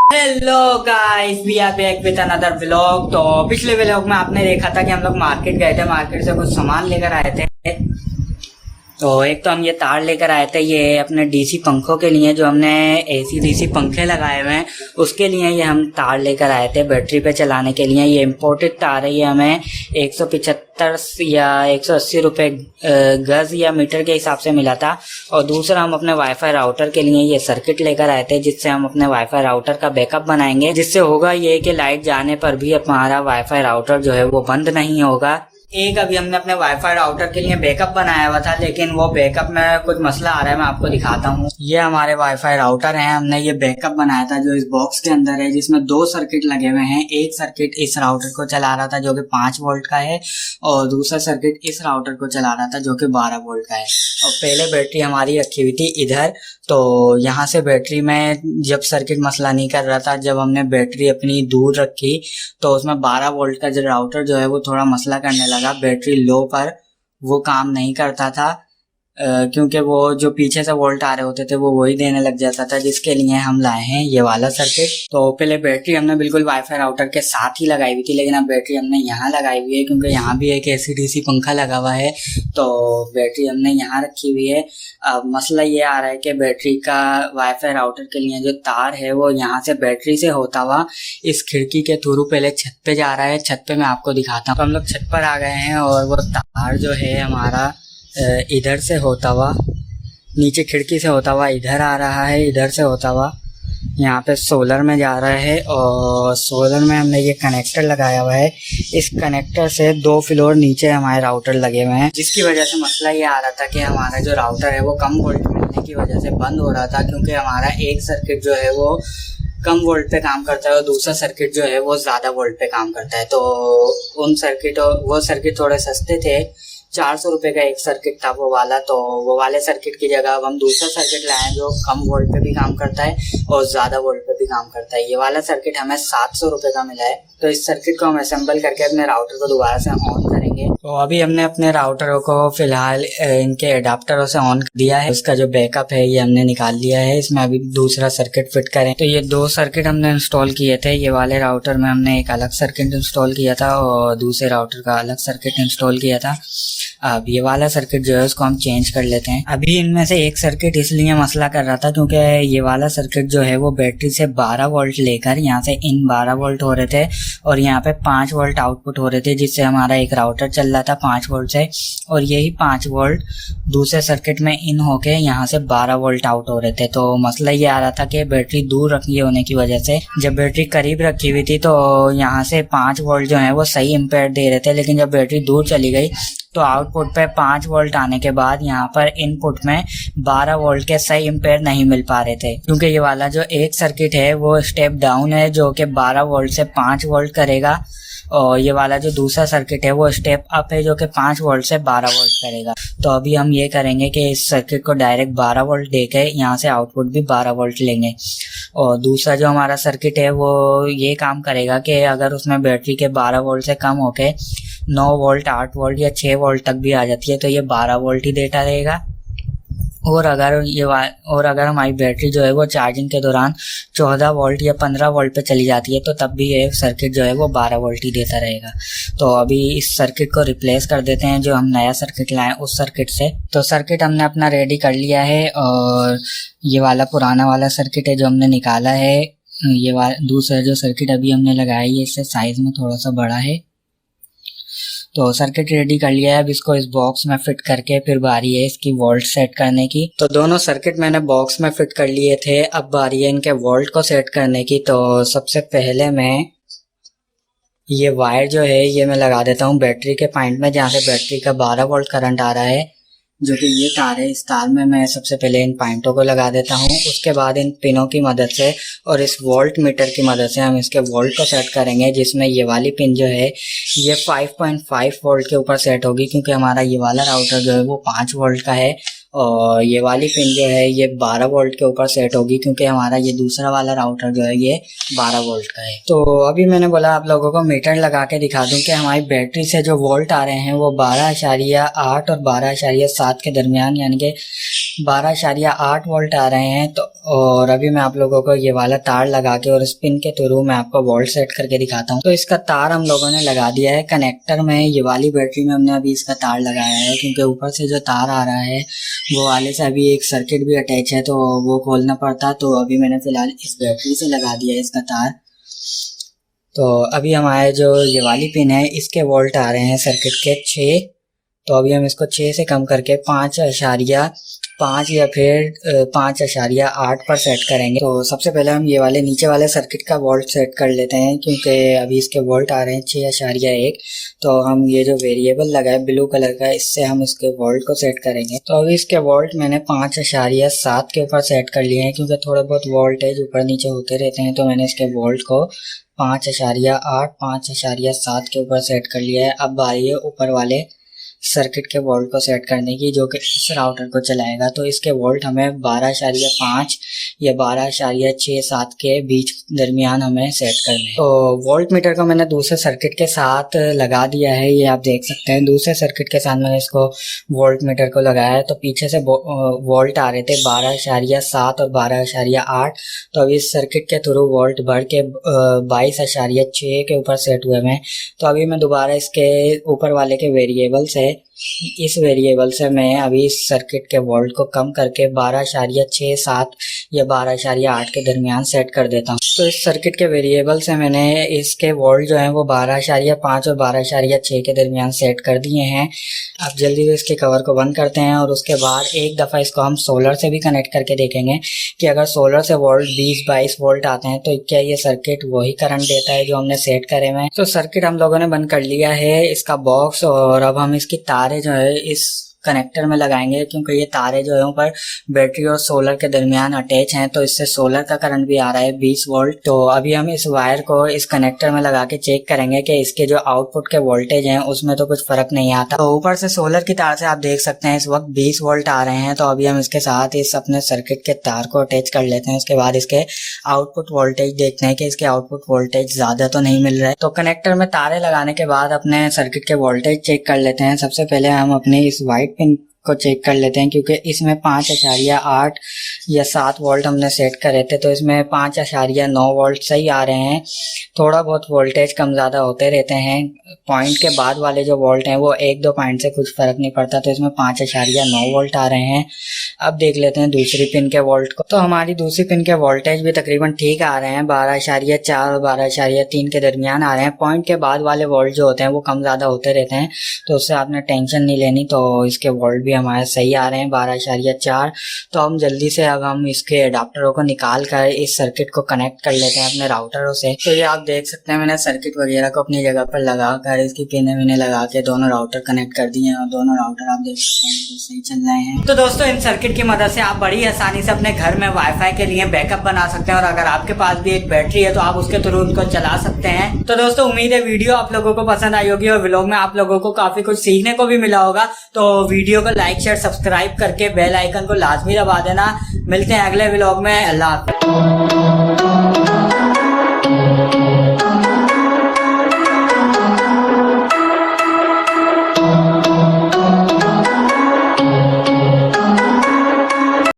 Hello guys, we are back with another vlog. तो पिछले vlog में आपने देखा था कि हम लोग मार्केट गए थे, मार्केट से कुछ सामान लेकर आए थे। तो एक तो हम ये तार लेकर आए थे, ये अपने डीसी पंखों के लिए, जो हमने एसी डीसी पंखे लगाए हुए हैं उसके लिए ये हम तार लेकर आए थे बैटरी पे चलाने के लिए। ये इम्पोर्टेड तार है, ये हमें 175 या 180 रुपये गज या मीटर के हिसाब से मिला था। और दूसरा हम अपने वाईफाई राउटर के लिए ये सर्किट लेकर आए थे, जिससे हम अपने वाईफाई राउटर का बैकअप बनाएंगे, जिससे होगा ये कि लाइट जाने पर भी हमारा वाईफाई राउटर जो है वो बंद नहीं होगा। एक अभी हमने अपने वाईफाई राउटर के लिए बैकअप बनाया हुआ था, लेकिन वो बैकअप में कुछ मसला आ रहा है, मैं आपको दिखाता हूँ। ये हमारे वाईफाई राउटर है, हमने ये बैकअप बनाया था जो इस बॉक्स के अंदर है, जिसमें 2 सर्किट लगे हुए हैं। एक सर्किट इस राउटर को चला रहा था जो कि 5 वोल्ट का है, और दूसरा सर्किट इस राउटर को चला रहा था जो कि 12 वोल्ट का है। और पहले बैटरी हमारी रखी हुई थी इधर, तो यहाँ से बैटरी में जब सर्किट मसला नहीं कर रहा था, जब हमने बैटरी अपनी दूर रखी तो उसमें 12 वोल्ट का जो राउटर जो है वो थोड़ा मसला करने लगा। बैटरी लो पर वो काम नहीं करता था, क्योंकि वो जो पीछे से वोल्ट आ रहे होते थे वो वही देने लग जाता था, जिसके लिए हम लाए हैं ये वाला सर्किट। तो पहले बैटरी हमने बिल्कुल वाईफाई राउटर के साथ ही लगाई हुई थी, लेकिन अब बैटरी हमने यहाँ लगाई हुई है, क्योंकि यहाँ भी एक एसी डीसी पंखा लगा हुआ है, तो बैटरी हमने यहाँ रखी हुई है। अब मसला ये आ रहा है कि बैटरी का वाईफाई राउटर के लिए जो तार है वो यहाँ से बैटरी से होता हुआ इस खिड़की के थ्रू पहले छत पे जा रहा है। छत पे मैं आपको दिखाता हूँ। तो हम लोग छत पर आ गए हैं, और वो तार जो है हमारा इधर से होता हुआ, नीचे खिड़की से होता हुआ इधर आ रहा है, इधर से होता हुआ यहाँ पे सोलर में जा रहा है। और सोलर में हमने ये कनेक्टर लगाया हुआ है, इस कनेक्टर से 2 फ्लोर नीचे हमारे राउटर लगे हुए हैं, जिसकी वजह से मसला ये आ रहा था कि हमारा जो राउटर है वो कम वोल्ट मिलने की वजह से बंद हो रहा था, क्योंकि हमारा एक सर्किट जो है वो कम वोल्ट पे काम करता है और दूसरा सर्किट जो है वो ज़्यादा वोल्ट पे काम करता है। तो वो सर्किट थोड़े सस्ते थे, 400 रुपये का एक सर्किट था वो वाला। तो वो वाले सर्किट की जगह अब हम दूसरा सर्किट लाए जो कम वोल्ट पे भी काम करता है और ज़्यादा वोल्ट पे भी काम करता है। ये वाला सर्किट हमें 700 रुपये का मिला है। तो इस सर्किट को हम असेंबल करके अपने राउटर को दोबारा से ऑन करेंगे। तो अभी हमने अपने राउटरों को फिलहाल इनके एडाप्टरों से ऑन कर दिया है। उसका जो बैकअप है ये हमने निकाल लिया है। इसमें अभी दूसरा सर्किट फिट करें। तो ये 2 सर्किट हमने इंस्टॉल किए थे। ये वाले राउटर में हमने एक अलग सर्किट इंस्टॉल किया था और दूसरे राउटर का अलग सर्किट इंस्टॉल किया था। अब ये वाला सर्किट जो है उसको हम चेंज कर लेते हैं। अभी इनमें से एक सर्किट इसलिए मसला कर रहा था क्योंकि ये वाला सर्किट जो है वो बैटरी से 12 वोल्ट लेकर यहाँ से इन 12 वोल्ट हो रहे थे और यहाँ पे 5 वोल्ट आउटपुट हो रहे थे, जिससे हमारा एक राउटर चल रहा था 5 वोल्ट से, और यही 5 वोल्ट दूसरे सर्किट में इन होके यहाँ से 12 वोल्ट आउट हो रहे थे। तो मसला ये आ रहा था कि बैटरी दूर रखी होने की वजह से, जब बैटरी करीब रखी हुई थी तो यहाँ से 5 वोल्ट जो है वो सही इम्पेयर दे रहे थे, लेकिन जब बैटरी दूर चली गई तो आउटपुट पे 5 वोल्ट आने के बाद यहाँ पर इनपुट में 12 वोल्ट के सही इम्पेयर नहीं मिल पा रहे थे, क्योंकि ये वाला जो एक सर्किट है वो स्टेप डाउन है जो कि 12 वोल्ट से 5 वोल्ट करेगा, और ये वाला जो दूसरा सर्किट है वो स्टेप अप है जो कि 5 वोल्ट से 12 वोल्ट करेगा। तो अभी हम ये करेंगे कि इस सर्किट को डायरेक्ट 12 वोल्ट देके यहाँ से आउटपुट भी 12 वोल्ट लेंगे। और दूसरा जो हमारा सर्किट है वो ये काम करेगा कि अगर उसमें बैटरी के 12 वोल्ट से कम होके 9 वोल्ट 8 वोल्ट या 6 वोल्ट तक भी आ जाती है तो ये 12 वोल्ट ही देता रहेगा। और अगर हमारी बैटरी जो है वो चार्जिंग के दौरान 14 वोल्ट या 15 वोल्ट पे चली जाती है तो तब भी ये सर्किट जो है वो 12 वोल्ट ही देता रहेगा। तो अभी इस सर्किट को रिप्लेस कर देते हैं जो हम नया सर्किट लाए उस सर्किट से। तो सर्किट हमने अपना रेडी कर लिया है, और ये वाला पुराना वाला सर्किट है जो हमने निकाला है। ये दूसरा जो सर्किट अभी हमने लगाया है इससे साइज में थोड़ा सा बड़ा है। तो सर्किट रेडी कर लिया है। अब इसको इस बॉक्स में फिट करके फिर बारी है इसकी वोल्ट सेट करने की। तो दोनों सर्किट मैंने बॉक्स में फिट कर लिए थे, अब बारी है इनके वोल्ट को सेट करने की। तो सबसे पहले मैं ये वायर जो है ये मैं लगा देता हूँ बैटरी के पॉइंट में, जहाँ से बैटरी का 12 वोल्ट करंट आ रहा है, जो कि ये तार है। इस तार में मैं सबसे पहले इन पॉइंटों को लगा देता हूँ। उसके बाद इन पिनों की मदद से और इस वोल्ट मीटर की मदद से हम इसके वोल्ट को सेट करेंगे, जिसमें ये वाली पिन जो है ये 5.5 वोल्ट के ऊपर सेट होगी, क्योंकि हमारा ये वाला राउटर जो है वो 5 वोल्ट का है और ये वाली पिन जो है ये 12 वोल्ट के ऊपर सेट होगी, क्योंकि हमारा ये दूसरा वाला राउटर जो है ये 12 वोल्ट का है। तो अभी मैंने बोला आप लोगों को मीटर लगा के दिखा दूं कि हमारी बैटरी से जो वोल्ट आ रहे हैं वो 12.8 और 12.7 के दरमियान, यानी कि 12.8 वोल्ट आ रहे हैं। तो और अभी मैं आप लोगों को ये वाला तार लगा के और इस पिन के थ्रू मैं आपको वोल्ट सेट करके दिखाता हूँ। तो इसका तार हम लोगों ने लगा दिया है कनेक्टर में, ये वाली बैटरी में हमने अभी इसका तार लगाया है, क्योंकि ऊपर से जो तार आ रहा है वो वाले से अभी एक सर्किट भी अटैच है तो वो खोलना पड़ता। तो अभी मैंने फिलहाल इस बैटरी से लगा दिया है इसका तार। तो अभी हमारे जो ये वाली पिन है इसके वोल्ट आ रहे हैं सर्किट के 6। तो अभी हम इसको 6 से कम करके 5.5 या फिर 5.8 पर सेट करेंगे। तो सबसे पहले हम ये वाले नीचे वाले सर्किट का वोल्ट सेट कर लेते हैं, क्योंकि अभी इसके वोल्ट आ रहे हैं 6.1। तो हम ये जो वेरिएबल लगा है ब्लू कलर का, इससे हम इसके वोल्ट को सेट करेंगे। तो अभी इसके वोल्ट मैंने 5.7 के ऊपर सेट कर लिए हैं, क्योंकि थोड़ा बहुत वोल्टेज ऊपर नीचे होते रहते हैं। तो मैंने इसके वोल्ट को 5.8 5.7 के ऊपर सेट कर लिया है। अब बारी है ऊपर वाले सर्किट के वोल्ट को सेट करने की, जो कि इस राउटर को चलाएगा। तो इसके वोल्ट हमें 12.5 या 12.67 के बीच दरमियान हमें सेट करने हैं। तो वोल्ट मीटर को मैंने दूसरे सर्किट के साथ लगा दिया है, ये आप देख सकते हैं। दूसरे सर्किट के साथ मैंने इसको वोल्ट मीटर को लगाया है। तो पीछे से वोल्ट आ रहे थे 12.7 और 12.8। तो अभी इस सर्किट के थ्रू वोल्ट बढ़ के 22.6 के ऊपर सेट हुए हैं। तो अभी मैं दोबारा इसके ऊपर वाले के वेरिएबल से, इस वेरिएबल से मैं अभी इस सर्किट के वोल्ट को कम करके 12.67 या 12.8 के दरमियान सेट कर देता हूँ। तो इस सर्किट के वेरिएबल से मैंने इसके वोल्ट जो हैं वो 12.5 और 12.6 के दरमियान सेट कर दिए हैं। अब जल्दी से इसके कवर को बंद करते हैं और उसके बाद एक दफ़ा इसको हम सोलर से भी कनेक्ट करके देखेंगे कि अगर सोलर से वोल्ट 20-22 वोल्ट आते हैं तो क्या ये सर्किट वही करंट देता है जो हमने सेट करे हुए हैं। तो सर्किट हम लोगों ने बंद कर लिया है, इसका बॉक्स, और अब हम इसकी तारें जो है इस कनेक्टर में लगाएंगे, क्योंकि ये तारे जो है ऊपर बैटरी और सोलर के दरमियान अटैच हैं। तो इससे सोलर का करंट भी आ रहा है 20 वोल्ट। तो अभी हम इस वायर को इस कनेक्टर में लगा के चेक करेंगे कि इसके जो आउटपुट के वोल्टेज हैं उसमें तो कुछ फर्क नहीं आता। तो ऊपर से सोलर की तार से आप देख सकते हैं इस वक्त 20 वोल्ट आ रहे हैं। तो अभी हम इसके साथ इस अपने सर्किट के तार को अटैच कर लेते हैं। उसके बाद इसके आउटपुट वोल्टेज देखते हैं कि इसके आउटपुट वोल्टेज ज्यादा तो नहीं मिल रहा है। तो कनेक्टर में तारे लगाने के बाद अपने सर्किट के वोल्टेज चेक कर लेते हैं। सबसे पहले हम अपने इस व्हाइट पिन को चेक कर लेते हैं, क्योंकि इसमें 5.8 या 7 वोल्ट हमने सेट करे थे। तो इसमें 5.9 वोल्ट सही आ रहे हैं। थोड़ा बहुत वोल्टेज कम ज़्यादा होते रहते हैं। पॉइंट के बाद वाले जो वोल्ट हैं वो 1-2 पॉइंट से कुछ फ़र्क नहीं पड़ता। तो इसमें 5.9 वोल्ट आ रहे हैं। अब देख लेते हैं दूसरी पिन के वोल्ट को। तो हमारी दूसरी पिन के वोल्टेज भी तकरीबन ठीक आ रहे हैं, 12.4 और 12.3 के दरमियान आ रहे हैं। पॉइंट के बाद वाले वोल्ट जो होते हैं वो कम ज़्यादा होते रहते हैं, तो उससे आपने टेंशन नहीं लेनी। तो इसके वोल्ट भी हमारे सही आ रहे हैं 12.4। तो हम जल्दी से अब हम इसके अडाप्टरों को निकाल कर इस सर्किट को कनेक्ट कर लेते हैं अपने राउटरों से। तो ये आप देख सकते हैं मैंने सर्किट वगैरह को अपनी जगह पर लगा कर इसकी पिनें मैंने लगा के दोनों राउटर कनेक्ट कर दिए हैं, और दोनों राउटर आप देख सकते हैं तो सही चल रहे हैं। तो दोस्तों इन सर्किट की मदद से आप बड़ी आसानी से अपने घर में वाईफाई के लिए बैकअप बना सकते हैं, और अगर आपके पास भी एक बैटरी है तो आप उसके थ्रू उनको चला सकते हैं। तो दोस्तों उम्मीद है वीडियो आप लोगों को पसंद आई होगी और व्लॉग में आप लोगों को काफी कुछ सीखने को भी मिला होगा। तो वीडियो को लाइक शेयर सब्सक्राइब करके बेल आइकन को लाजमी दबा देना। मिलते हैं अगले व्लॉग में। अल्लाह हाफ़िज़।